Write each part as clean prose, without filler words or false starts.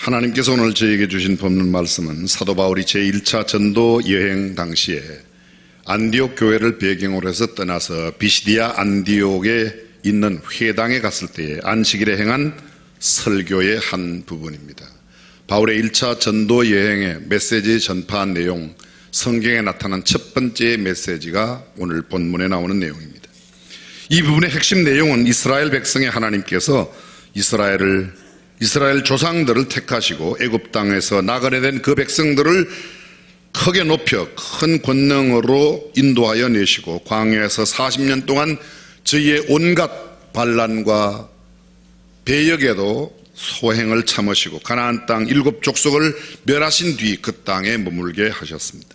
하나님께서 오늘 저에게 주신 본문 말씀은 사도 바울이 제1차 전도 여행 당시에 안디옥 교회를 배경으로 해서 떠나서 비시디아 안디옥에 있는 회당에 갔을 때에 안식일에 행한 설교의 한 부분입니다. 바울의 1차 전도 여행의 메시지 전파한 내용, 성경에 나타난 첫 번째 메시지가 오늘 본문에 나오는 내용입니다. 이 부분의 핵심 내용은 이스라엘 백성의 하나님께서 이스라엘 조상들을 택하시고 애굽 땅에서 나그네된 그 백성들을 크게 높여 큰 권능으로 인도하여 내시고 광야에서 40년 동안 저희의 온갖 반란과 배역에도 소행을 참으시고 가나안 땅 7족속을 멸하신 뒤 그 땅에 머물게 하셨습니다.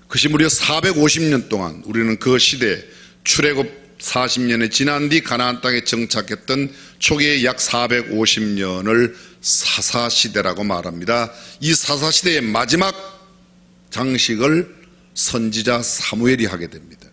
그것이 무려 450년 동안 우리는 그 시대 출애굽 40년이 지난 뒤 가나안 땅에 정착했던 초기의 약 450년을 사사시대라고 말합니다. 이 사사시대의 마지막 장식을 선지자 사무엘이 하게 됩니다.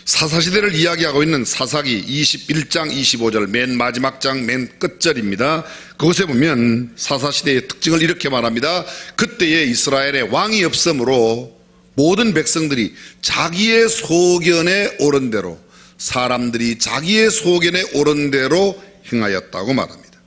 사사시대를 이야기하고 있는 사사기 21장 25절 맨 마지막 장 맨 끝절입니다. 그것에 보면 사사시대의 특징을 이렇게 말합니다. 그때에 이스라엘에 왕이 없으므로 모든 백성들이 자기의 소견에 옳은 대로, 사람들이 자기의 소견에 옳은 대로 행하였다고 말합니다.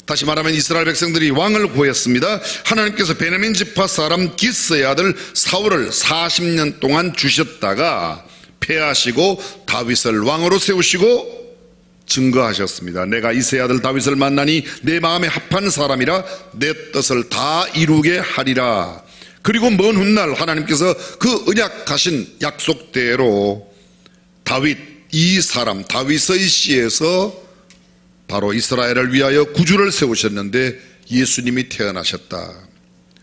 다시 말하면 이스라엘 백성들이 왕을 구했습니다. 하나님께서 베냐민 지파 사람 기스의 아들 사울을 40년 동안 주셨다가 패하시고 다윗을 왕으로 세우시고 증거하셨습니다. 내가 이새의 아들 다윗을 만나니 내 마음에 합한 사람이라 내 뜻을 다 이루게 하리라. 그리고 먼 훗날 하나님께서 그 언약하신 약속대로 이 사람 다윗의 씨에서 바로 이스라엘을 위하여 구주를 세우셨는데 예수님이 태어나셨다.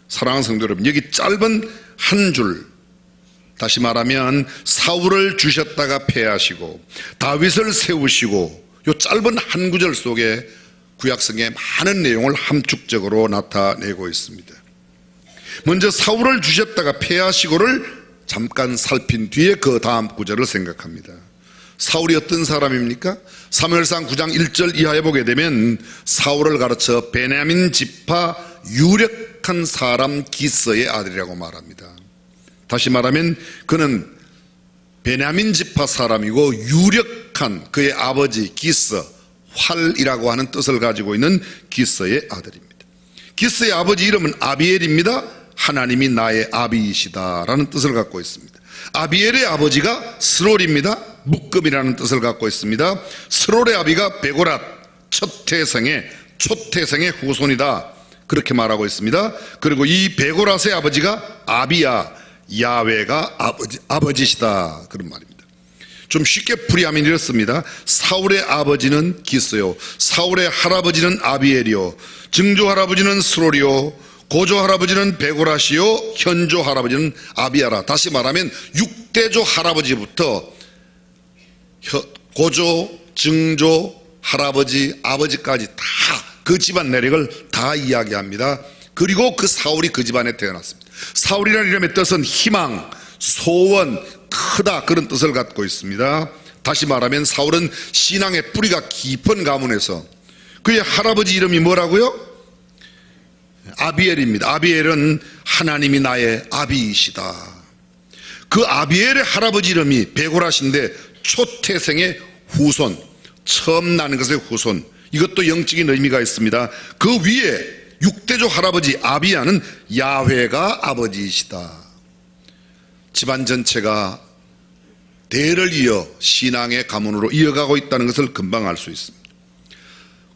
사랑하는 성도 여러분, 여기 짧은 한 줄, 다시 말하면 사울을 주셨다가 패하시고 다윗을 세우시고 이 짧은 한 구절 속에 구약성의 많은 내용을 함축적으로 나타내고 있습니다. 먼저 사울을 주셨다가 패하시고를 잠깐 살핀 뒤에 그 다음 구절을 생각합니다. 사울이 어떤 사람입니까? 사무엘상 9장 1절 이하에 보게 되면 사울을 가르쳐 베냐민 지파 유력한 사람 기스의 아들이라고 말합니다. 다시 말하면 그는 베냐민 지파 사람이고 유력한 그의 아버지 기스, 활이라고 하는 뜻을 가지고 있는 기스의 아들입니다. 기스의 아버지 이름은 아비엘입니다. 하나님이 나의 아비이시다라는 뜻을 갖고 있습니다. 아비엘의 아버지가 스롤입니다. 묶음이라는 뜻을 갖고 있습니다. 스롤의 아비가 베고랏, 초태생의 후손이다, 그렇게 말하고 있습니다. 그리고 이 베고랏의 아버지가 아비야, 야훼가 아버지시다, 그런 말입니다. 좀 쉽게 풀이하면 이렇습니다. 사울의 아버지는 기스요, 사울의 할아버지는 아비엘이요, 증조 할아버지는 스롤이요, 고조 할아버지는 베고랏이요, 현조 할아버지는 아비야라. 다시 말하면 6대조 할아버지부터 고조, 증조, 할아버지, 아버지까지 다 그 집안 내력을 다 이야기합니다. 그리고 그 사울이 그 집안에 태어났습니다. 사울이라는 이름의 뜻은 희망, 소원, 크다, 그런 뜻을 갖고 있습니다. 다시 말하면 사울은 신앙의 뿌리가 깊은 가문에서, 그의 할아버지 이름이 뭐라고요? 아비엘입니다. 아비엘은 하나님이 나의 아비이시다. 그 아비엘의 할아버지 이름이 베고랏인데 초태생의 후손, 처음 나는 것의 후손, 이것도 영적인 의미가 있습니다. 그 위에 6대조 할아버지 아비야는 야훼가 아버지이시다. 집안 전체가 대를 이어 신앙의 가문으로 이어가고 있다는 것을 금방 알 수 있습니다.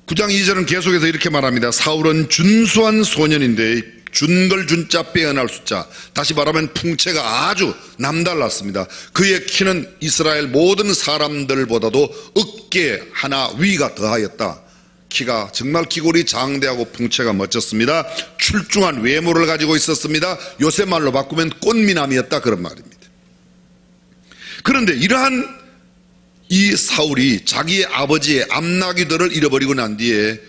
9장 2절은 계속해서 이렇게 말합니다. 사울은 준수한 소년인데, 준걸 준자 빼어날 숫자, 다시 말하면 풍채가 아주 남달랐습니다. 그의 키는 이스라엘 모든 사람들보다도 어깨 하나 위가 더하였다. 키가 정말 기골이 장대하고 풍채가 멋졌습니다. 출중한 외모를 가지고 있었습니다. 요새 말로 바꾸면 꽃미남이었다, 그런 말입니다. 그런데 이러한 이 사울이 자기의 아버지의 암나귀들을 잃어버리고 난 뒤에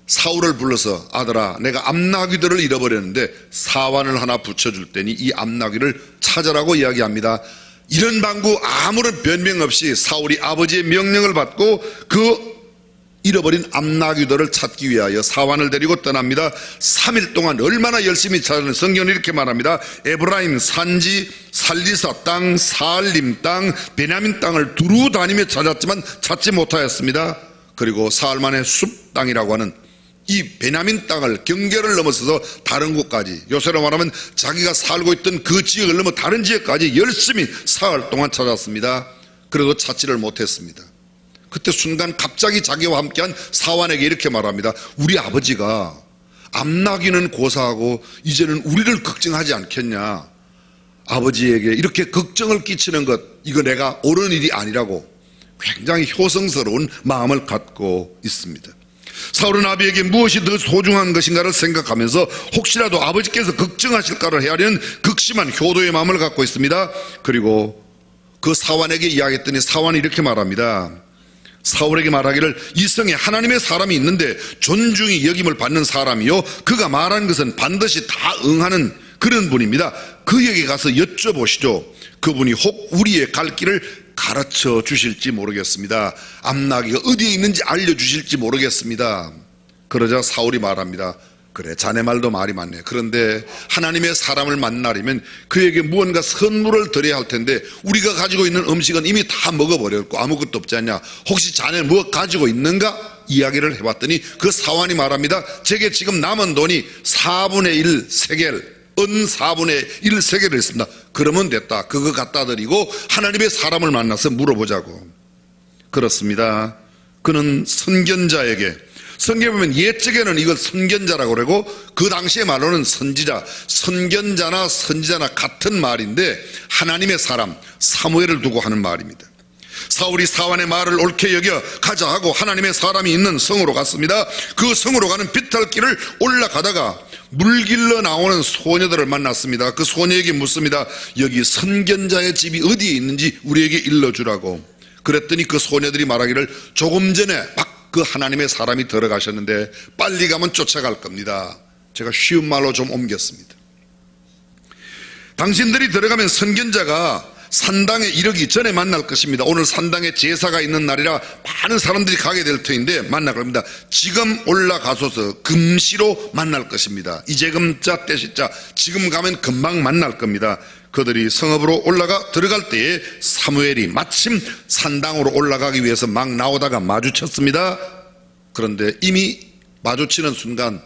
사울을 불러서 아들아, 내가 암나귀들을 잃어버렸는데 사환을 하나 붙여줄 테니 이 암나귀를 찾으라고 이야기합니다. 이런 방구 아무런 변명 없이 사울이 아버지의 명령을 받고 그 잃어버린 암나귀들을 찾기 위하여 사환을 데리고 떠납니다. 3일 동안 얼마나 열심히 찾았는지 성경은 이렇게 말합니다. 에브라임 산지, 살리사 땅, 사알림 땅, 베냐민 땅을 두루 다니며 찾았지만 찾지 못하였습니다. 그리고 사흘 만에 숲 땅이라고 하는 이 베냐민 땅을 경계를 넘어서서 다른 곳까지, 요새로 말하면 자기가 살고 있던 그 지역을 넘어 다른 지역까지 열심히 사흘 동안 찾았습니다. 그래도 찾지를 못했습니다. 그때 순간 갑자기 자기와 함께한 사환에게 이렇게 말합니다. 우리 아버지가 암나귀는 고사하고 이제는 우리를 걱정하지 않겠냐. 아버지에게 이렇게 걱정을 끼치는 것, 이거 내가 옳은 일이 아니라고 굉장히 효성스러운 마음을 갖고 있습니다. 사울은 아비에게 무엇이 더 소중한 것인가를 생각하면서 혹시라도 아버지께서 걱정하실까를 헤아리는 극심한 효도의 마음을 갖고 있습니다. 그리고 그 사환에게 이야기했더니 사환이 이렇게 말합니다. 사울에게 말하기를 이 성에 하나님의 사람이 있는데 존중이 여김을 받는 사람이요 그가 말한 것은 반드시 다 응하는 그런 분입니다. 그에게 가서 여쭤보시죠. 그분이 혹 우리의 갈 길을 가르쳐 주실지 모르겠습니다. 암나귀가 어디에 있는지 알려주실지 모르겠습니다. 그러자 사울이 말합니다. 그래, 자네 말도 말이 맞네. 그런데 하나님의 사람을 만나려면 그에게 무언가 선물을 드려야 할 텐데 우리가 가지고 있는 음식은 이미 다 먹어버렸고 아무것도 없지 않냐. 혹시 자네 무엇 가지고 있는가? 이야기를 해봤더니 그 사환이 말합니다. 제게 지금 남은 돈이 4분의 1 세겔, 은 4분의 1 세겔을 있습니다. 그러면 됐다. 그거 갖다 드리고 하나님의 사람을 만나서 물어보자고. 그렇습니다. 그는 선견자에게, 성경에 보면 옛적에는 이걸 선견자라고 그러고 그 당시의 말로는 선지자, 선견자나 선지자나 같은 말인데 하나님의 사람 사무엘을 두고 하는 말입니다. 사울이 사환의 말을 옳게 여겨 가자 하고 하나님의 사람이 있는 성으로 갔습니다. 그 성으로 가는 비탈길을 올라가다가 물길러 나오는 소녀들을 만났습니다. 그 소녀에게 묻습니다. 여기 선견자의 집이 어디에 있는지 우리에게 일러주라고. 그랬더니 그 소녀들이 말하기를 조금 전에 그 하나님의 사람이 들어가셨는데 빨리 가면 쫓아갈 겁니다. 제가 쉬운 말로 좀 옮겼습니다. 당신들이 들어가면 선견자가 산당에 이르기 전에 만날 것입니다. 오늘 산당에 제사가 있는 날이라 많은 사람들이 가게 될 터인데 만날 겁니다. 지금 올라가소서 금시로 만날 것입니다. 이제금자 때시자 지금 가면 금방 만날 겁니다. 그들이 성읍으로 올라가 들어갈 때에 사무엘이 마침 산당으로 올라가기 위해서 막 나오다가 마주쳤습니다. 그런데 이미 마주치는 순간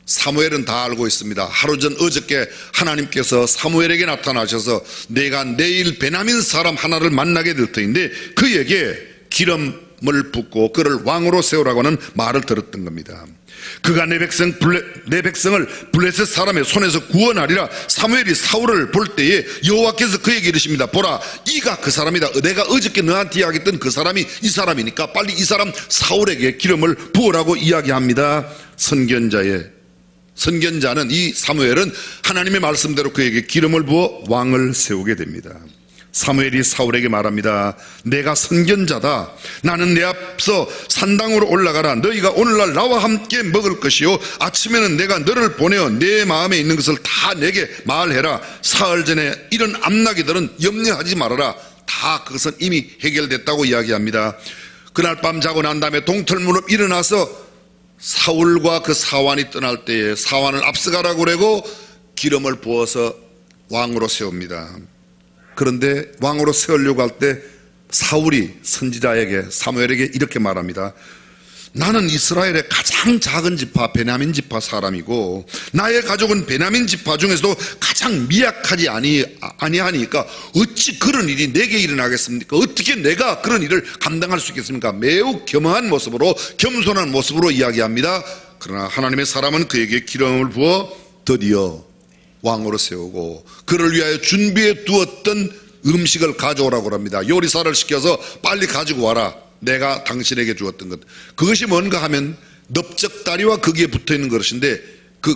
사무엘은 다 알고 있습니다. 하루 전 어저께 하나님께서 사무엘에게 나타나셔서 내가 내일 베냐민 사람 하나를 만나게 될 터인데 그에게 기름을 붓고 그를 왕으로 세우라고 하는 말을 들었던 겁니다. 그가 내 백성을 블레셋 사람의 손에서 구원하리라. 사무엘이 사울을 볼 때에 여호와께서 그에게 이르십니다. 보라, 이가 그 사람이다. 내가 어저께 너한테 이야기했던 그 사람이 이 사람이니까 빨리 이 사람 사울에게 기름을 부으라고 이야기합니다. 선견자는 이 사무엘은 하나님의 말씀대로 그에게 기름을 부어 왕을 세우게 됩니다. 사무엘이 사울에게 말합니다. 내가 선견자다. 나는 내 앞서 산당으로 올라가라. 너희가 오늘날 나와 함께 먹을 것이요 아침에는 내가 너를 보내어 내 마음에 있는 것을 다 내게 말해라. 사흘 전에 이런 암나귀들은 염려하지 말아라. 다 그것은 이미 해결됐다고 이야기합니다. 그날 밤 자고 난 다음에 동틀무릎 일어나서 사울과 그 사환이 떠날 때에 사환을 앞서가라고 그러고 기름을 부어서 왕으로 세웁니다. 그런데 왕으로 세우려고 할 때 사울이 선지자에게 사무엘에게 이렇게 말합니다. 나는 이스라엘의 가장 작은 지파 베냐민 지파 사람이고 나의 가족은 베냐민 지파 중에서도 가장 미약하지 아니하니까 어찌 그런 일이 내게 일어나겠습니까? 어떻게 내가 그런 일을 감당할 수 있겠습니까? 매우 겸허한 모습으로 겸손한 모습으로 이야기합니다. 그러나 하나님의 사람은 그에게 기름을 부어 드디어 왕으로 세우고 그를 위하여 준비해 두었던 음식을 가져오라고 합니다. 요리사를 시켜서 빨리 가지고 와라. 내가 당신에게 주었던 것. 그것이 뭔가 하면 넓적다리와 거기에 붙어있는 것인데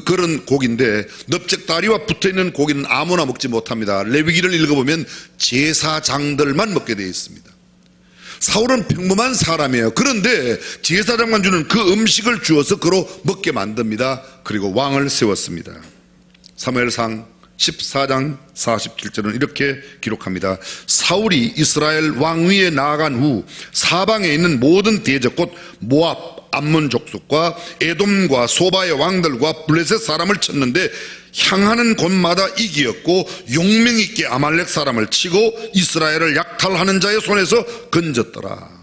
그런 고기인데 넓적다리와 붙어있는 고기는 아무나 먹지 못합니다. 레위기를 읽어보면 제사장들만 먹게 되어 있습니다. 사울은 평범한 사람이에요. 그런데 제사장만 주는 그 음식을 주어서 그로 먹게 만듭니다. 그리고 왕을 세웠습니다. 사무엘상 14장 47절은 이렇게 기록합니다. 사울이 이스라엘 왕위에 나아간 후 사방에 있는 모든 대적 곧 모압, 암몬 족속과 에돔과 소바의 왕들과 블레셋 사람을 쳤는데 향하는 곳마다 이기었고 용명 있게 아말렉 사람을 치고 이스라엘을 약탈하는 자의 손에서 건졌더라.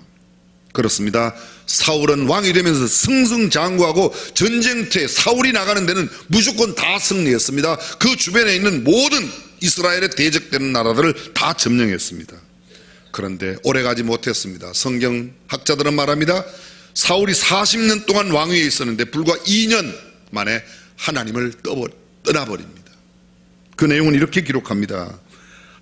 그렇습니다. 사울은 왕이 되면서 승승장구하고 전쟁터에 사울이 나가는 데는 무조건 다 승리했습니다. 그 주변에 있는 모든 이스라엘에 대적되는 나라들을 다 점령했습니다. 그런데 오래가지 못했습니다. 성경학자들은 말합니다. 사울이 40년 동안 왕위에 있었는데 불과 2년 만에 하나님을 떠나버립니다. 그 내용은 이렇게 기록합니다.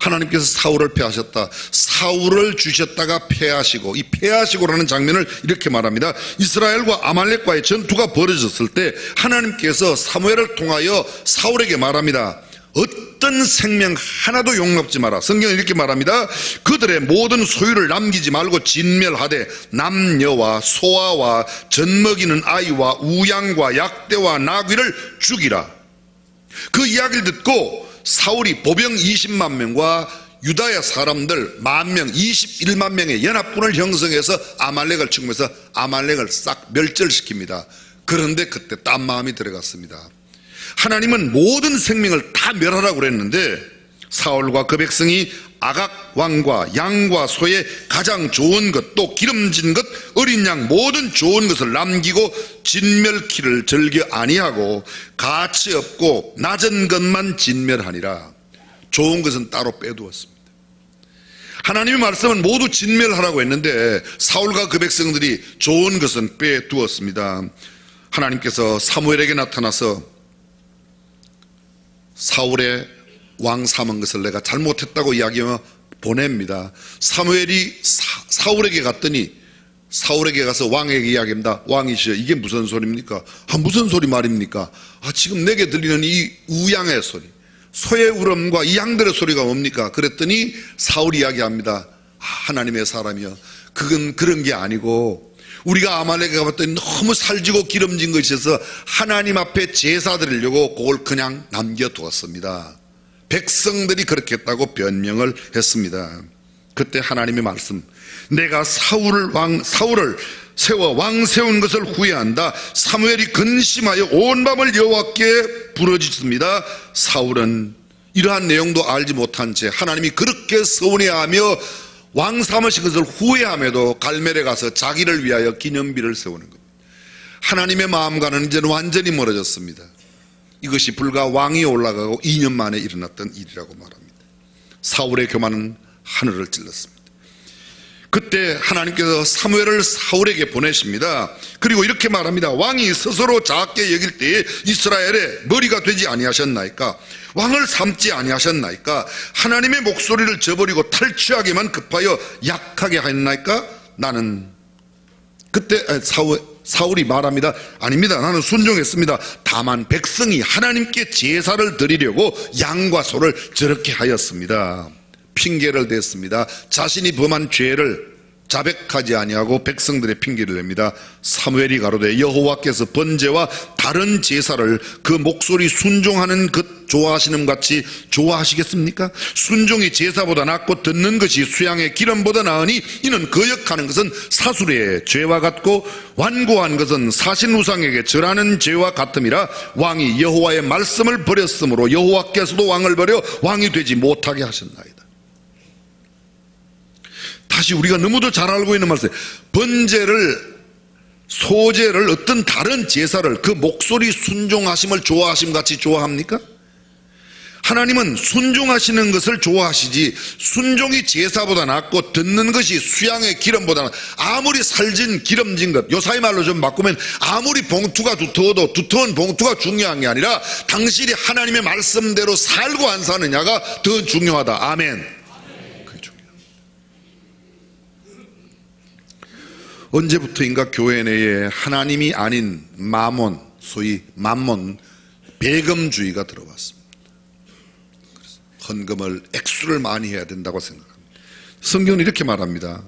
하나님께서 사울을 패하셨다. 사울을 주셨다가 패하시고, 이 패하시고라는 장면을 이렇게 말합니다. 이스라엘과 아말렉과의 전투가 벌어졌을 때 하나님께서 사무엘을 통하여 사울에게 말합니다. 어떤 생명 하나도 용납지 마라. 성경은 이렇게 말합니다. 그들의 모든 소유를 남기지 말고 진멸하되 남녀와 소아와 젖먹이는 아이와 우양과 약대와 나귀를 죽이라. 그 이야기를 듣고 사울이 보병 20만 명과 유다의 사람들 10,000명 21만 명의 연합군을 형성해서 아말렉을 침공해서 아말렉을 싹 멸절시킵니다. 그런데 그때 딴 마음이 들어갔습니다. 하나님은 모든 생명을 다 멸하라고 그랬는데 사울과 그 백성이 아각 왕과 양과 소의 가장 좋은 것, 또 기름진 것, 어린 양 모든 좋은 것을 남기고 진멸키를 즐겨 아니하고 가치 없고 낮은 것만 진멸하니라. 좋은 것은 따로 빼두었습니다. 하나님의 말씀은 모두 진멸하라고 했는데 사울과 그 백성들이 좋은 것은 빼두었습니다. 하나님께서 사무엘에게 나타나서 사울의 왕 삼은 것을 내가 잘못했다고 이야기하며 보냅니다. 사무엘이 사울에게 갔더니 사울에게 가서 왕에게 이야기합니다. 왕이시여, 이게 무슨 소리입니까? 무슨 소리 말입니까? 지금 내게 들리는 이 우양의 소리, 소의 울음과 이 양들의 소리가 뭡니까? 그랬더니 사울이 이야기합니다. 하나님의 사람이여, 그건 그런 게 아니고 우리가 아말렉에 가봤더니 너무 살지고 기름진 것이 있어서 하나님 앞에 제사 드리려고 그걸 그냥 남겨두었습니다. 백성들이 그렇게 했다고 변명을 했습니다. 그때 하나님의 말씀, 내가 사울을 세워 왕 세운 것을 후회한다. 사무엘이 근심하여 온 밤을 여호와께 부르짖습니다. 사울은 이러한 내용도 알지 못한 채 하나님이 그렇게 서운해하며 왕 삼으신 것을 후회함에도 갈멜에 가서 자기를 위하여 기념비를 세우는 겁니다. 하나님의 마음과는 이제는 완전히 멀어졌습니다. 이것이 불과 왕이 올라가고 2년 만에 일어났던 일이라고 말합니다. 사울의 교만은 하늘을 찔렀습니다. 그때 하나님께서 사무엘을 사울에게 보내십니다. 그리고 이렇게 말합니다. 왕이 스스로 작게 여길 때에 이스라엘의 머리가 되지 아니하셨나이까? 왕을 삼지 아니하셨나이까? 하나님의 목소리를 저버리고 탈취하기만 급하여 약하게 하였나이까? 나는 그때 사울이 말합니다. 아닙니다. 나는 순종했습니다. 다만 백성이 하나님께 제사를 드리려고 양과 소를 저렇게 하였습니다. 핑계를 댔습니다. 자신이 범한 죄를 자백하지 아니하고 백성들의 핑계를 냅니다. 사무엘이 가로되 여호와께서 번제와 다른 제사를 그 목소리 순종하는 것 좋아하시는 같이 좋아하시겠습니까? 순종이 제사보다 낫고 듣는 것이 수양의 기름보다 나으니 이는 거역하는 것은 사술의 죄와 같고 완고한 것은 사신 우상에게 절하는 죄와 같음이라. 왕이 여호와의 말씀을 버렸으므로 여호와께서도 왕을 버려 왕이 되지 못하게 하셨나이다. 다시 우리가 너무도 잘 알고 있는 말씀, 번제를, 소제를, 어떤 다른 제사를 그 목소리 순종하심을 좋아하심 같이 좋아합니까? 하나님은 순종하시는 것을 좋아하시지 순종이 제사보다 낫고 듣는 것이 수양의 기름보다 아무리 살진 기름진 것, 요사이 말로 좀 바꾸면 아무리 봉투가 두터워도 두터운 봉투가 중요한 게 아니라 당신이 하나님의 말씀대로 살고 안 사느냐가 더 중요하다. 아멘. 언제부터인가 교회 내에 하나님이 아닌 마몬, 소위 맘몬, 배금주의가 들어왔습니다. 헌금을 액수를 많이 해야 된다고 생각합니다. 성경은 이렇게 말합니다.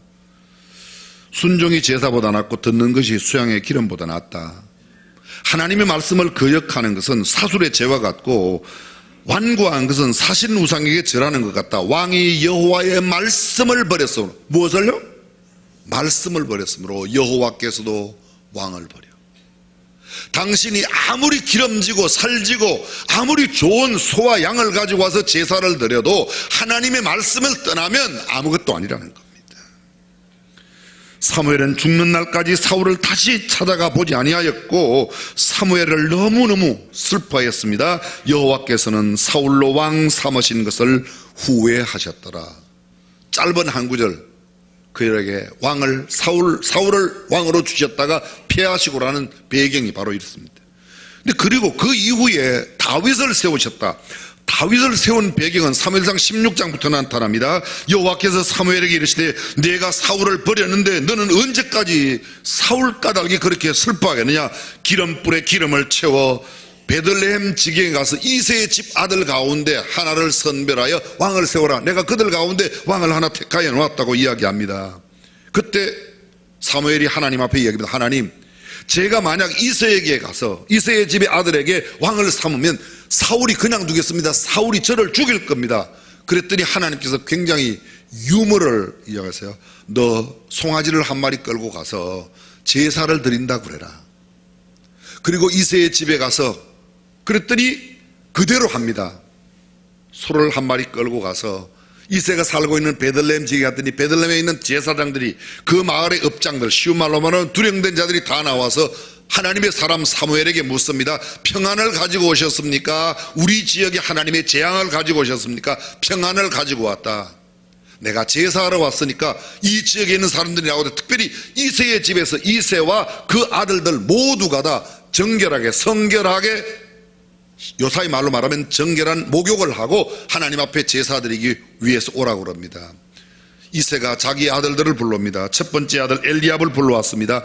순종이 제사보다 낫고 듣는 것이 수양의 기름보다 낫다. 하나님의 말씀을 거역하는 것은 사술의 죄와 같고 완고한 것은 사신 우상에게 절하는 것 같다. 왕이 여호와의 말씀을 버렸으므로, 무엇을요? 말씀을 버렸으므로 여호와께서도 왕을 버려. 당신이 아무리 기름지고 살지고 아무리 좋은 소와 양을 가지고 와서 제사를 드려도 하나님의 말씀을 떠나면 아무것도 아니라는 겁니다. 사무엘은 죽는 날까지 사울을 다시 찾아가 보지 아니하였고 사무엘을 너무너무 슬퍼했습니다. 여호와께서는 사울로 왕 삼으신 것을 후회하셨더라. 짧은 한 구절, 그에게 사울을 왕으로 주셨다가 폐하시고라는 배경이 바로 이렇습니다. 근데 그리고 그 이후에 다윗을 세우셨다. 다윗을 세운 배경은 사무엘상 16장부터 나타납니다. 여호와께서 사무엘에게 이르시되 내가 사울을 버렸는데 너는 언제까지 사울 까닭에 그렇게 슬퍼하겠느냐. 기름불에 기름을 채워 베들레헴 지경에 가서 이새의 집 아들 가운데 하나를 선별하여 왕을 세워라. 내가 그들 가운데 왕을 하나 택하여 놓았다고 이야기합니다. 그때 사무엘이 하나님 앞에 이야기합니다. 하나님, 제가 만약 이새에게 가서 이새의 집의 아들에게 왕을 삼으면 사울이 그냥 두겠습니다. 사울이 저를 죽일 겁니다. 그랬더니 하나님께서 굉장히 유머를 이야기하세요. 너 송아지를 한 마리 끌고 가서 제사를 드린다고 그래라. 그리고 이새의 집에 가서 그랬더니 그대로 합니다. 소를 한 마리 끌고 가서 이새가 살고 있는 베들레헴 지역에 갔더니 베들레헴에 있는 제사장들이 그 마을의 업장들, 쉬운 말로 말하면 두령된 자들이 다 나와서 하나님의 사람 사무엘에게 묻습니다. 평안을 가지고 오셨습니까? 우리 지역에 하나님의 재앙을 가지고 오셨습니까? 평안을 가지고 왔다. 내가 제사하러 왔으니까 이 지역에 있는 사람들이 나오고 특별히 이새의 집에서 이새와 그 아들들 모두가 다 정결하게 성결하게, 요사이 말로 말하면 정결한 목욕을 하고 하나님 앞에 제사드리기 위해서 오라고 그럽니다. 이새가 자기 아들들을 불러옵니다. 첫 번째 아들 엘리압을 불러왔습니다.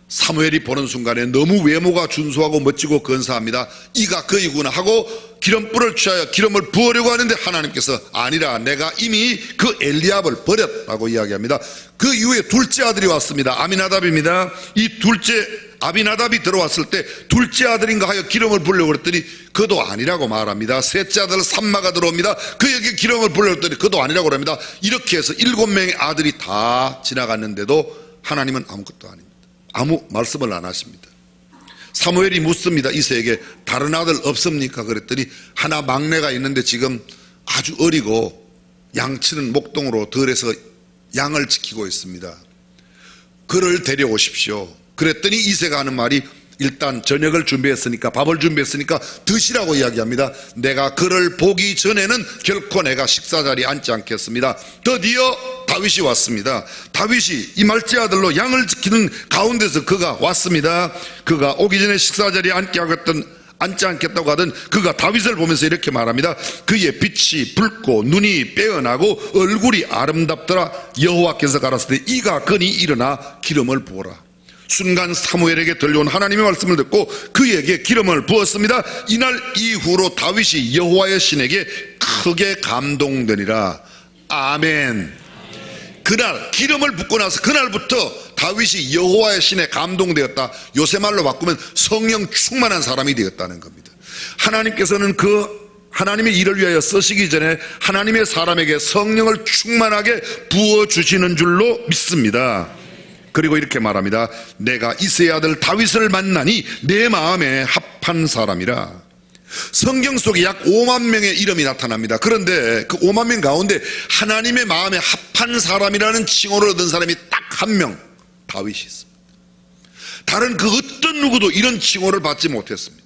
사무엘이 보는 순간에 너무 외모가 준수하고 멋지고 근사합니다. 이가 그이구나 하고 기름불을 취하여 기름을 부으려고 하는데 하나님께서 아니라 내가 이미 그 엘리압을 버렸다고 이야기합니다. 그 이후에 둘째 아들이 왔습니다. 아미나답입니다. 이 둘째 아비나답이 들어왔을 때 둘째 아들인가 하여 기름을 부으려고 그랬더니 그도 아니라고 말합니다. 셋째 아들 삼마가 들어옵니다. 그에게 기름을 부으려고 했더니 그도 아니라고 합니다. 이렇게 해서 7명의 아들이 다 지나갔는데도 하나님은 아무것도 아닙니다. 아무 말씀을 안 하십니다. 사무엘이 묻습니다. 이새에게 다른 아들 없습니까? 그랬더니 하나 막내가 있는데 지금 아주 어리고 양치는 목동으로 들에서 양을 지키고 있습니다. 그를 데려오십시오. 그랬더니 이새가 하는 말이 일단 저녁을 준비했으니까, 밥을 준비했으니까 드시라고 이야기합니다. 내가 그를 보기 전에는 결코 내가 식사 자리에 앉지 않겠습니다. 드디어 다윗이 왔습니다. 다윗이 이 말째 아들로 양을 지키는 가운데서 그가 왔습니다. 그가 오기 전에 식사 자리에 앉지 않겠다고 하던 그가 다윗을 보면서 이렇게 말합니다. 그의 빛이 붉고 눈이 빼어나고 얼굴이 아름답더라. 여호와께서 가라사대 이가 그니 일어나 기름을 부어라. 순간 사무엘에게 들려온 하나님의 말씀을 듣고 그에게 기름을 부었습니다. 이날 이후로 다윗이 여호와의 신에게 크게 감동되니라. 아멘. 그날 기름을 붓고 나서 그날부터 다윗이 여호와의 신에 감동되었다. 요새 말로 바꾸면 성령 충만한 사람이 되었다는 겁니다. 하나님께서는 하나님의 일을 위하여 쓰시기 전에 하나님의 사람에게 성령을 충만하게 부어주시는 줄로 믿습니다. 그리고 이렇게 말합니다. 내가 이새의 아들 다윗을 만나니 내 마음에 합한 사람이라. 성경 속에 약 5만 명의 이름이 나타납니다. 그런데 그 5만 명 가운데 하나님의 마음에 합한 사람이라는 칭호를 얻은 사람이 딱 한 명, 다윗이 있습니다. 다른 그 어떤 누구도 이런 칭호를 받지 못했습니다.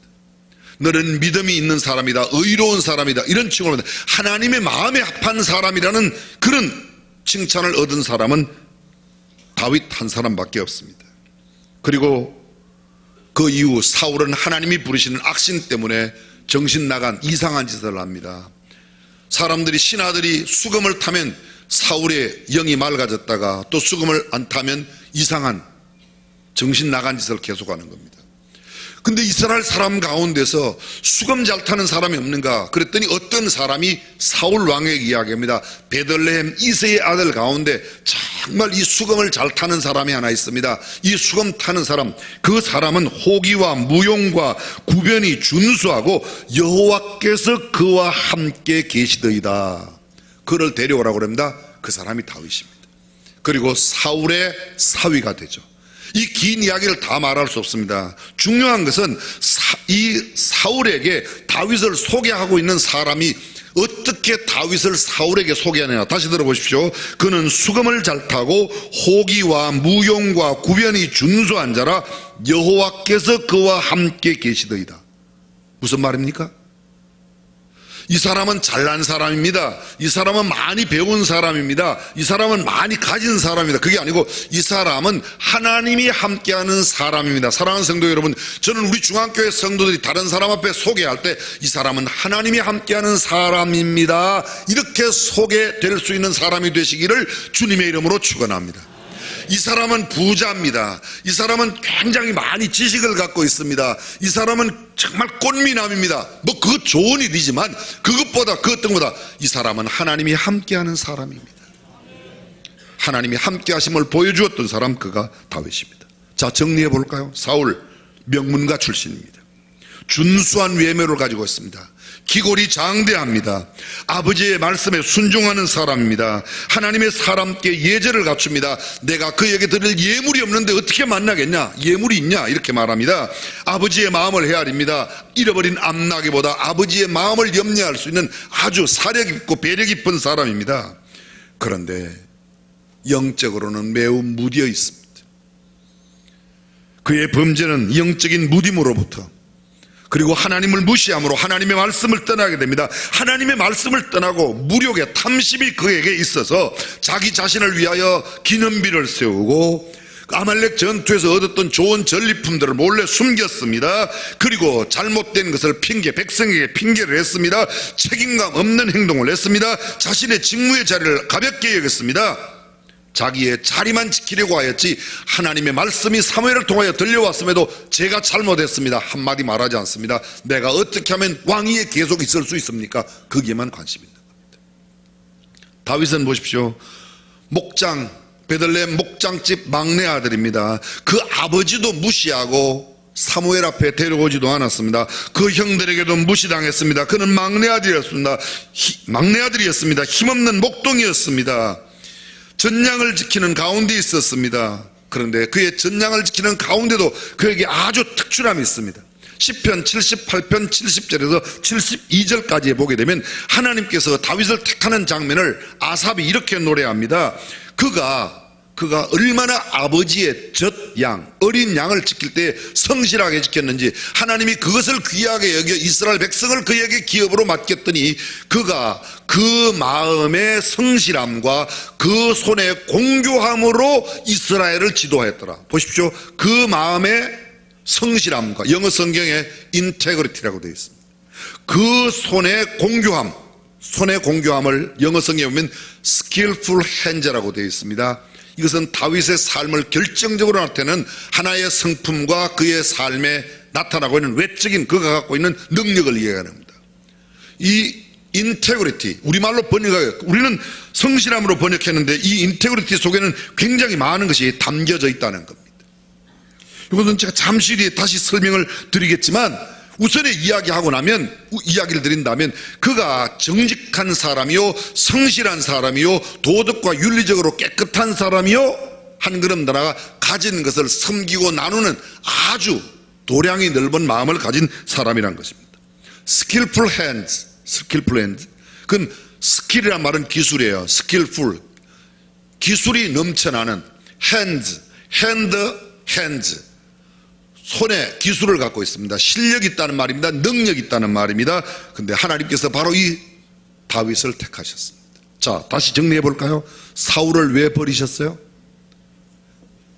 너는 믿음이 있는 사람이다, 의로운 사람이다, 이런 칭호를 받는다. 하나님의 마음에 합한 사람이라는 그런 칭찬을 얻은 사람은 다윗 한 사람밖에 없습니다. 그리고 그 이후 사울은 하나님이 부르시는 악신 때문에 정신 나간 이상한 짓을 합니다. 사람들이, 신하들이 수금을 타면 사울의 영이 맑아졌다가 또 수금을 안 타면 이상한 정신 나간 짓을 계속하는 겁니다. 근데 이스라엘 사람 가운데서 수금 잘 타는 사람이 없는가? 그랬더니 어떤 사람이 사울 왕에게 이야기합니다. 베들레헴 이새의 아들 가운데 정말 이 수금을 잘 타는 사람이 하나 있습니다. 이 수금 타는 사람, 그 사람은 호기와 무용과 구변이 준수하고 여호와께서 그와 함께 계시더이다. 그를 데려오라고 합니다. 그 사람이 다윗입니다. 그리고 사울의 사위가 되죠. 이 긴 이야기를 다 말할 수 없습니다. 중요한 것은 이 사울에게 다윗을 소개하고 있는 사람이 어떻게 다윗을 사울에게 소개하느냐. 다시 들어보십시오. 그는 수금을 잘 타고 호기와 무용과 구변이 준수한 자라 여호와께서 그와 함께 계시더이다. 무슨 말입니까? 이 사람은 잘난 사람입니다. 이 사람은 많이 배운 사람입니다. 이 사람은 많이 가진 사람입니다. 그게 아니고 이 사람은 하나님이 함께하는 사람입니다. 사랑하는 성도 여러분, 저는 우리 중앙교회 성도들이 다른 사람 앞에 소개할 때 이 사람은 하나님이 함께하는 사람입니다, 이렇게 소개될 수 있는 사람이 되시기를 주님의 이름으로 축원합니다. 이 사람은 부자입니다. 이 사람은 굉장히 많이 지식을 갖고 있습니다. 이 사람은 정말 꽃미남입니다. 뭐 그것 좋은 일이지만 그것보다 그 어떤 것보다 이 사람은 하나님이 함께하는 사람입니다. 하나님이 함께하심을 보여주었던 사람, 그가 다윗입니다. 자, 정리해 볼까요? 사울 명문가 출신입니다. 준수한 외모를 가지고 있습니다. 기골이 장대합니다. 아버지의 말씀에 순종하는 사람입니다. 하나님의 사람께 예절을 갖춥니다. 내가 그에게 드릴 예물이 없는데 어떻게 만나겠냐? 예물이 있냐? 이렇게 말합니다. 아버지의 마음을 헤아립니다. 잃어버린 암나기보다 아버지의 마음을 염려할 수 있는 아주 사려 깊고 배려 깊은 사람입니다. 그런데 영적으로는 매우 무디어 있습니다. 그의 범죄는 영적인 무딤으로부터, 그리고 하나님을 무시함으로 하나님의 말씀을 떠나게 됩니다. 하나님의 말씀을 떠나고 무력의 탐심이 그에게 있어서 자기 자신을 위하여 기념비를 세우고 아말렉 전투에서 얻었던 좋은 전리품들을 몰래 숨겼습니다. 그리고 잘못된 것을 백성에게 핑계를 했습니다. 책임감 없는 행동을 했습니다. 자신의 직무의 자리를 가볍게 여겼습니다. 자기의 자리만 지키려고 하였지 하나님의 말씀이 사무엘을 통하여 들려왔음에도 제가 잘못했습니다 한마디 말하지 않습니다. 내가 어떻게 하면 왕위에 계속 있을 수 있습니까? 거기에만 관심이 있는 겁니다. 다윗은 보십시오. 목장, 베들레헴 목장집 막내 아들입니다. 그 아버지도 무시하고 사무엘 앞에 데려오지도 않았습니다. 그 형들에게도 무시당했습니다. 그는 막내 아들이었습니다. 힘없는 목동이었습니다. 전량을 지키는 가운데 있었습니다. 그런데 그의 전량을 지키는 가운데도 그에게 아주 특출함이 있습니다. 시편 78편 70절에서 72절까지 보게 되면 하나님께서 다윗을 택하는 장면을 아삽이 이렇게 노래합니다. 그가 얼마나 아버지의 젖양, 어린 양을 지킬 때 성실하게 지켰는지 하나님이 그것을 귀하게 여겨 이스라엘 백성을 그에게 기업으로 맡겼더니 그가 그 마음의 성실함과 그 손의 공교함으로 이스라엘을 지도하였더라. 보십시오. 그 마음의 성실함과, 영어 성경에 인테그리티라고 되어 있습니다. 그 손의 공교함을 영어 성경에 보면 skillful hands라고 되어 있습니다. 이것은 다윗의 삶을 결정적으로 나타내는 하나의 성품과 그의 삶에 나타나고 있는 외적인 그가 갖고 있는 능력을 이해합니다. 이 인테그리티, 우리말로 우리는 성실함으로 번역했는데 이 인테그리티 속에는 굉장히 많은 것이 담겨져 있다는 겁니다. 이것은 제가 잠시 뒤에 다시 설명을 드리겠지만 우선에 이야기를 드린다면 그가 정직한 사람이요, 성실한 사람이요, 도덕과 윤리적으로 깨끗한 사람이요, 한 걸음 더 나아가 가진 것을 섬기고 나누는 아주 도량이 넓은 마음을 가진 사람이란 것입니다. skillful hands. 그건 skill이란 말은 기술이에요. skillful, 기술이 넘쳐나는 hands. 손에 기술을 갖고 있습니다. 실력이 있다는 말입니다. 능력이 있다는 말입니다. 그런데 하나님께서 바로 이 다윗을 택하셨습니다. 자, 다시 정리해 볼까요? 사울을 왜 버리셨어요?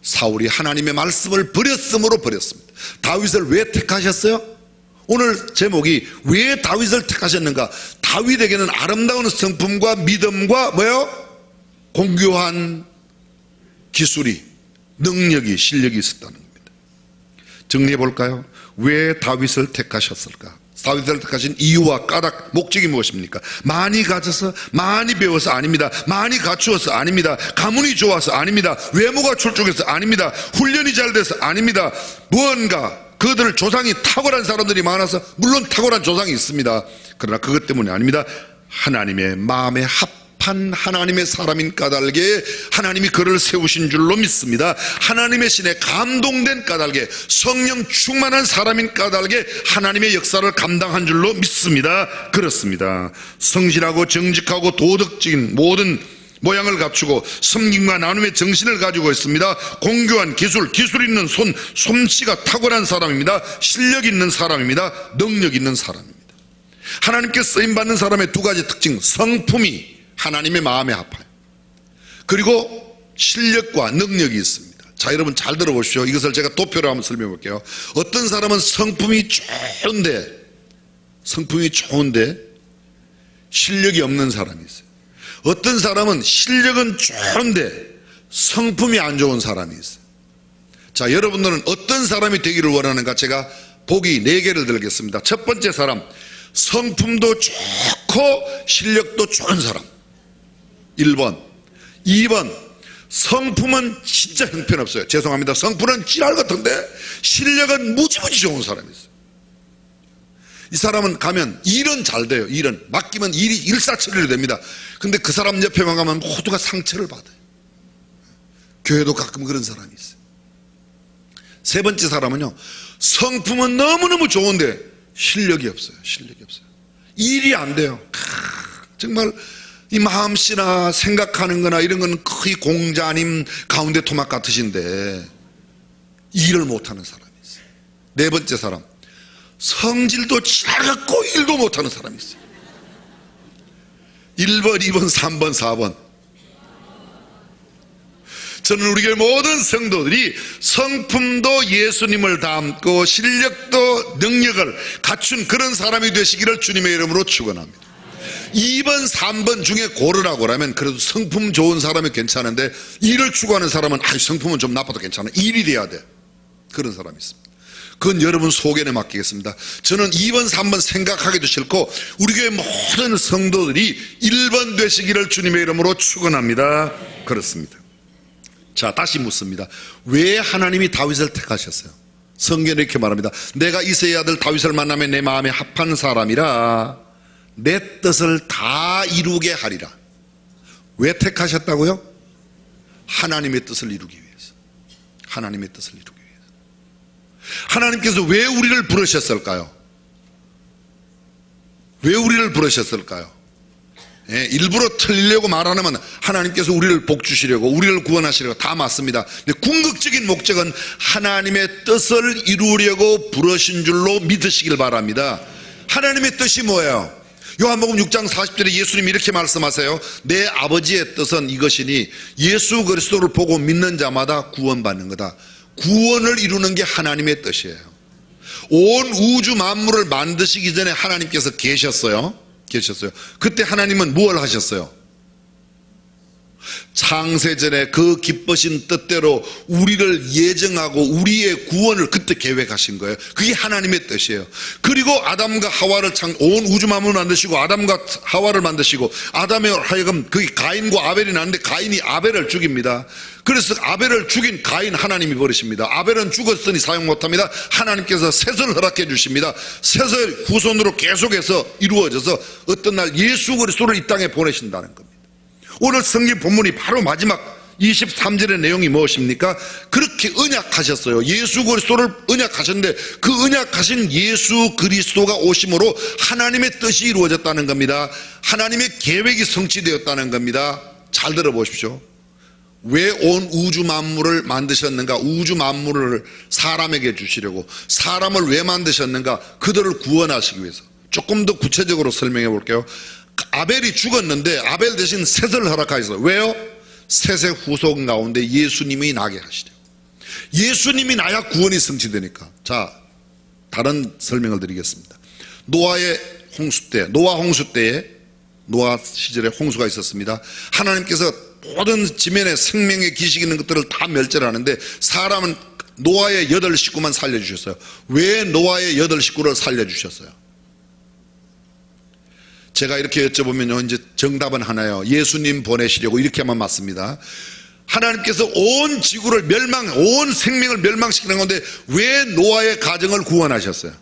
사울이 하나님의 말씀을 버렸으므로 버렸습니다. 다윗을 왜 택하셨어요? 오늘 제목이 왜 다윗을 택하셨는가? 다윗에게는 아름다운 성품과 믿음과 공교한 기술이, 능력이, 실력이 있었다는 겁니다. 정리해 볼까요? 왜 다윗을 택하셨을까? 다윗을 택하신 이유와 까닭, 목적이 무엇입니까? 많이 가져서, 많이 배워서 아닙니다. 많이 갖추어서 아닙니다. 가문이 좋아서 아닙니다. 외모가 출중해서 아닙니다. 훈련이 잘 돼서 아닙니다. 무언가 그들을 조상이 탁월한 사람들이 많아서, 물론 탁월한 조상이 있습니다. 그러나 그것 때문이 아닙니다. 하나님의 마음에 합한 하나님의 사람인 까닭에 하나님이 그를 세우신 줄로 믿습니다. 하나님의 신에 감동된 까닭에 성령 충만한 사람인 까닭에 하나님의 역사를 감당한 줄로 믿습니다. 그렇습니다. 성실하고 정직하고 도덕적인 모든 모양을 갖추고 섬김과 나눔의 정신을 가지고 있습니다. 공교한 기술 있는 솜씨가 탁월한 사람입니다. 실력 있는 사람입니다. 능력 있는 사람입니다. 하나님께 쓰임받는 사람의 두 가지 특징, 성품이 하나님의 마음에 합해요. 그리고 실력과 능력이 있습니다. 자, 여러분 잘 들어보십시오. 이것을 제가 도표로 한번 설명해 볼게요. 어떤 사람은 성품이 좋은데 실력이 없는 사람이 있어요. 어떤 사람은 실력은 좋은데 성품이 안 좋은 사람이 있어요. 자, 여러분들은 어떤 사람이 되기를 원하는가? 제가 보기 4개를 들겠습니다. 첫 번째 사람, 성품도 좋고 실력도 좋은 사람. 1번. 2번, 성품은 진짜 형편없어요. 죄송합니다. 성품은 찌랄 같은데 실력은 무지무지 좋은 사람이 있어요. 이 사람은 가면 일은 잘 돼요. 일은 맡기면 일이 일사천리로 됩니다. 근데 그 사람 옆에만 가면 모두가 상처를 받아요. 교회도 가끔 그런 사람이 있어요. 세 번째 사람은요, 성품은 너무너무 좋은데 실력이 없어요. 일이 안 돼요. 정말 이 마음씨나 생각하는 거나 이런 건 거의 공자 아님 가운데 토막 같으신데 일을 못하는 사람이 있어요. 네 번째 사람, 성질도 지나갔고 일도 못하는 사람이 있어요. 1번, 2번, 3번, 4번. 저는 우리 교회 모든 성도들이 성품도 예수님을 닮고 실력도 능력을 갖춘 그런 사람이 되시기를 주님의 이름으로 축원합니다. 2번, 3번 중에 고르라고라면 그래도 성품 좋은 사람이 괜찮은데 일을 추구하는 사람은 성품은 좀 나빠도 괜찮아. 일이 돼야 돼. 그런 사람이 있습니다. 그건 여러분 소견에 맡기겠습니다. 저는 2번, 3번 생각하기도 싫고 우리 교회 모든 성도들이 1번 되시기를 주님의 이름으로 축원합니다. 그렇습니다. 자, 다시 묻습니다. 왜 하나님이 다윗을 택하셨어요? 성경에 이렇게 말합니다. 내가 이새의 아들 다윗을 만나면 내 마음에 합한 사람이라 내 뜻을 다 이루게 하리라. 왜 택하셨다고요? 하나님의 뜻을 이루기 위해서. 하나님의 뜻을 이루기 위해서. 하나님께서 왜 우리를 부르셨을까요? 왜 우리를 부르셨을까요? 예, 일부러 틀리려고 말하면 하나님께서 우리를 복주시려고 우리를 구원하시려고 다 맞습니다. 근데 궁극적인 목적은 하나님의 뜻을 이루려고 부르신 줄로 믿으시길 바랍니다. 하나님의 뜻이 뭐예요? 요한복음 6장 40절에 예수님이 이렇게 말씀하세요. 내 아버지의 뜻은 이것이니 예수 그리스도를 보고 믿는 자마다 구원받는 거다. 구원을 이루는 게 하나님의 뜻이에요. 온 우주 만물을 만드시기 전에 하나님께서 계셨어요. 그때 하나님은 무엇을 하셨어요? 창세전에 그 기쁘신 뜻대로 우리를 예정하고 우리의 구원을 그때 계획하신 거예요. 그게 하나님의 뜻이에요. 그리고 아담과 하와를 온 우주 만물을 만드시고 아담과 하와를 만드시고 아담의 하여금 그게 가인과 아벨이 나는데 가인이 아벨을 죽입니다. 그래서 아벨을 죽인 가인 하나님이 버리십니다. 아벨은 죽었으니 사용 못합니다. 하나님께서 셋을 허락해 주십니다. 셋을 후손으로 계속해서 이루어져서 어떤 날 예수 그리스도를 이 땅에 보내신다는 겁니다. 오늘 성경 본문이 바로 마지막 23절의 내용이 무엇입니까? 그렇게 언약하셨어요. 예수 그리스도를 언약하셨는데 그 언약하신 예수 그리스도가 오심으로 하나님의 뜻이 이루어졌다는 겁니다. 하나님의 계획이 성취되었다는 겁니다. 잘 들어보십시오. 왜 온 우주 만물을 만드셨는가? 우주 만물을 사람에게 주시려고. 사람을 왜 만드셨는가? 그들을 구원하시기 위해서. 조금 더 구체적으로 설명해 볼게요. 아벨이 죽었는데 아벨 대신 셋을 허락하셨어요. 왜요? 셋의 후손 가운데 예수님이 나게 하시려. 예수님이 나야 구원이 성취되니까. 자, 다른 설명을 드리겠습니다. 노아의 홍수 때, 노아 시절에 홍수가 있었습니다. 하나님께서 모든 지면에 생명의 기식 있는 것들을 다 멸절하는데 사람은 노아의 8식구만 살려주셨어요. 왜 노아의 8식구를 살려주셨어요? 제가 이렇게 여쭤보면요, 이제 정답은 하나예요. 예수님 보내시려고 이렇게만 맞습니다. 하나님께서 온 지구를 온 생명을 멸망시키는 건데 왜 노아의 가정을 구원하셨어요?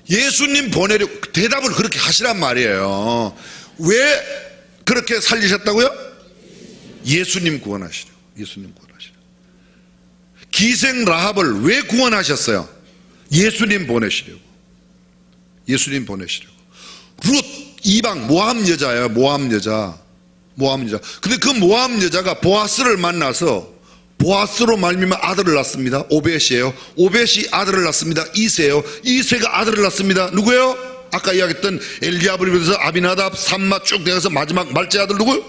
예수님 보내려고. 대답을 그렇게 하시란 말이에요. 왜 그렇게 살리셨다고요? 예수님 구원하시려고. 예수님 구원하시려고. 기생 라합을 왜 구원하셨어요? 예수님 보내시려고. 예수님 보내시려고. 룻 이방 모함 여자예요. 모함 여자. 근데 그 모함 여자가 보아스를 만나서 보아스로 말미암아 아들을 낳습니다. 오벳이에요. 오벳이 아들을 낳습니다. 이세예요. 이세가 아들을 낳습니다. 누구예요? 아까 이야기했던 엘리야브를 비롯해서 아비나답, 삼마 쭉 내려서 마지막 말째 아들 누구요?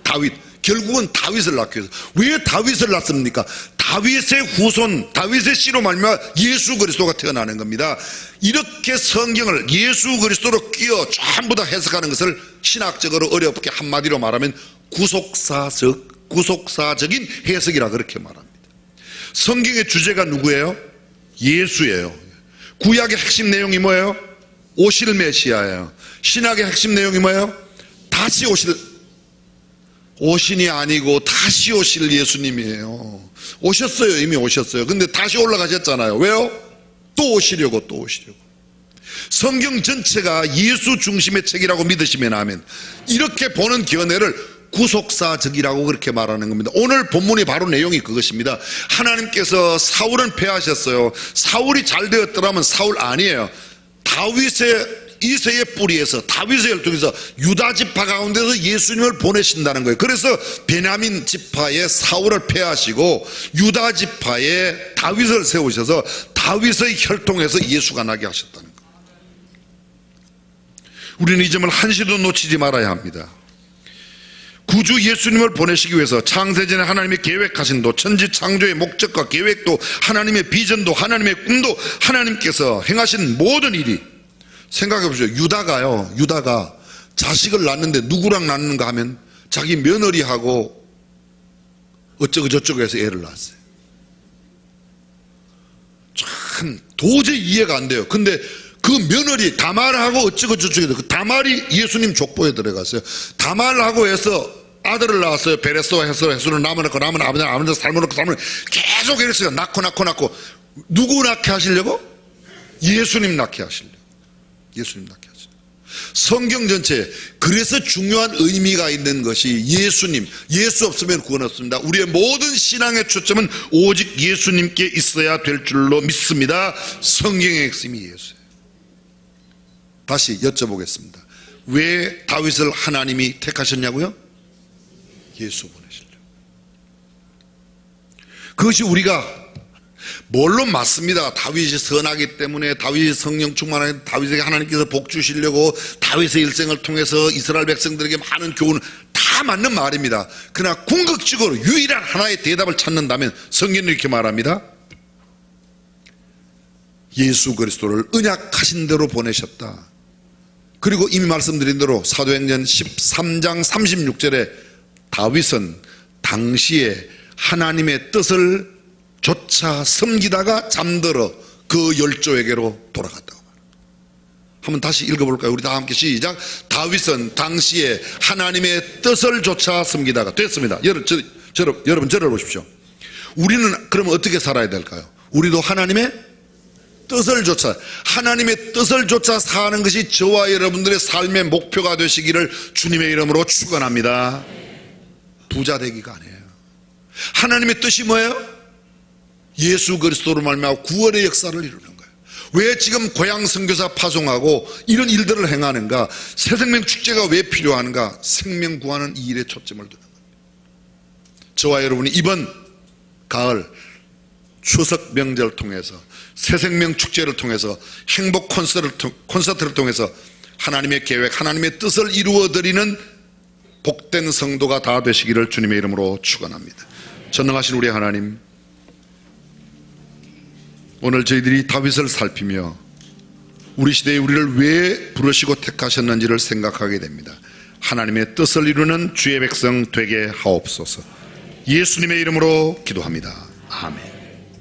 다윗. 결국은 다윗을 낳기 위해서. 왜 다윗을 낳습니까? 다윗의 후손, 다윗의 씨로 말미암아 예수 그리스도가 태어나는 겁니다. 이렇게 성경을 예수 그리스도로 끼워 전부 다 해석하는 것을 신학적으로 어렵게 한마디로 말하면 구속사적인 해석이라 그렇게 말합니다. 성경의 주제가 누구예요? 예수예요. 구약의 핵심 내용이 뭐예요? 오실 메시아예요. 신학의 핵심 내용이 뭐예요? 다시 오신이 아니고 다시 오실 예수님이에요. 오셨어요. 이미 오셨어요. 근데 다시 올라가셨잖아요. 왜요? 또 오시려고. 성경 전체가 예수 중심의 책이라고 믿으시면 아멘. 이렇게 보는 견해를 구속사적이라고 그렇게 말하는 겁니다. 오늘 본문이 바로 내용이 그것입니다. 하나님께서 사울은 패하셨어요. 사울이 잘 되었더라면 사울 아니에요. 다윗의 이세의 뿌리에서, 다윗의 혈통에서 유다 지파 가운데서 예수님을 보내신다는 거예요. 그래서 베냐민 지파의 사울을 패하시고 유다 지파의 다윗을 세우셔서 다윗의 혈통에서 예수가 나게 하셨다는 거예요. 우리는 이 점을 한시도 놓치지 말아야 합니다. 구주 예수님을 보내시기 위해서 창세전에 하나님이 계획하신 도, 천지 창조의 목적과 계획도, 하나님의 비전도, 하나님의 꿈도, 하나님께서 행하신 모든 일이, 생각해 보세요. 유다가 자식을 낳는데 누구랑 낳는가 하면 자기 며느리하고 어쩌고 저쩌고 해서 애를 낳았어요. 참 도저히 이해가 안 돼요. 근데 그 며느리 다말하고 어쩌고 저쩌고 해서 그 다말이 예수님 족보에 들어갔어요. 다말하고 해서 아들을 낳았어요. 베레스와 헤스로 남을 낳고 아버지 삶을 낳고 계속 이랬어요. 낳고 누구 낳게 하시려고? 예수님 낳게 하시려고. 예수님 낳게 하죠. 성경 전체에 그래서 중요한 의미가 있는 것이 예수님. 예수 없으면 구원 없습니다. 우리의 모든 신앙의 초점은 오직 예수님께 있어야 될 줄로 믿습니다. 성경의 핵심이 예수예요. 다시 여쭤보겠습니다. 왜 다윗을 하나님이 택하셨냐고요? 예수 보내시려고. 그것이 우리가 물론 맞습니다. 다윗이 선하기 때문에, 다윗이 성령 충만하기, 다윗에게 하나님께서 복 주시려고 다윗의 일생을 통해서 이스라엘 백성들에게 많은 교훈을 다 맞는 말입니다. 그러나 궁극적으로 유일한 하나의 대답을 찾는다면 성경은 이렇게 말합니다. 예수 그리스도를 언약하신 대로 보내셨다. 그리고 이미 말씀드린 대로 사도행전 13장 36절에 다윗은 당시에 하나님의 뜻을 조차 섬기다가 잠들어 그 열조에게로 돌아갔다고 말합니다. 한번 다시 읽어볼까요? 우리 다 함께 시작. 다윗은 당시에 하나님의 뜻을 조차 섬기다가 됐습니다. 여러분 저를 보십시오. 우리는 그러면 어떻게 살아야 될까요? 우리도 하나님의 뜻을 조차, 하나님의 뜻을 조차 사는 것이 저와 여러분들의 삶의 목표가 되시기를 주님의 이름으로 축원합니다. 부자 되기가 아니에요. 하나님의 뜻이 뭐예요? 예수 그리스도로 말미암아 구원의 역사를 이루는 거예요. 왜 지금 고향 선교사 파송하고 이런 일들을 행하는가? 새생명 축제가 왜 필요한가? 생명 구하는 이 일에 초점을 두는 거예요. 저와 여러분이 이번 가을 추석 명절을 통해서, 새생명 축제를 통해서, 행복 콘서트를 통해서 하나님의 계획, 하나님의 뜻을 이루어드리는 복된 성도가 다 되시기를 주님의 이름으로 축원합니다. 전능하신 우리 하나님, 오늘 저희들이 다윗을 살피며 우리 시대에 우리를 왜 부르시고 택하셨는지를 생각하게 됩니다. 하나님의 뜻을 이루는 주의 백성 되게 하옵소서. 예수님의 이름으로 기도합니다. 아멘.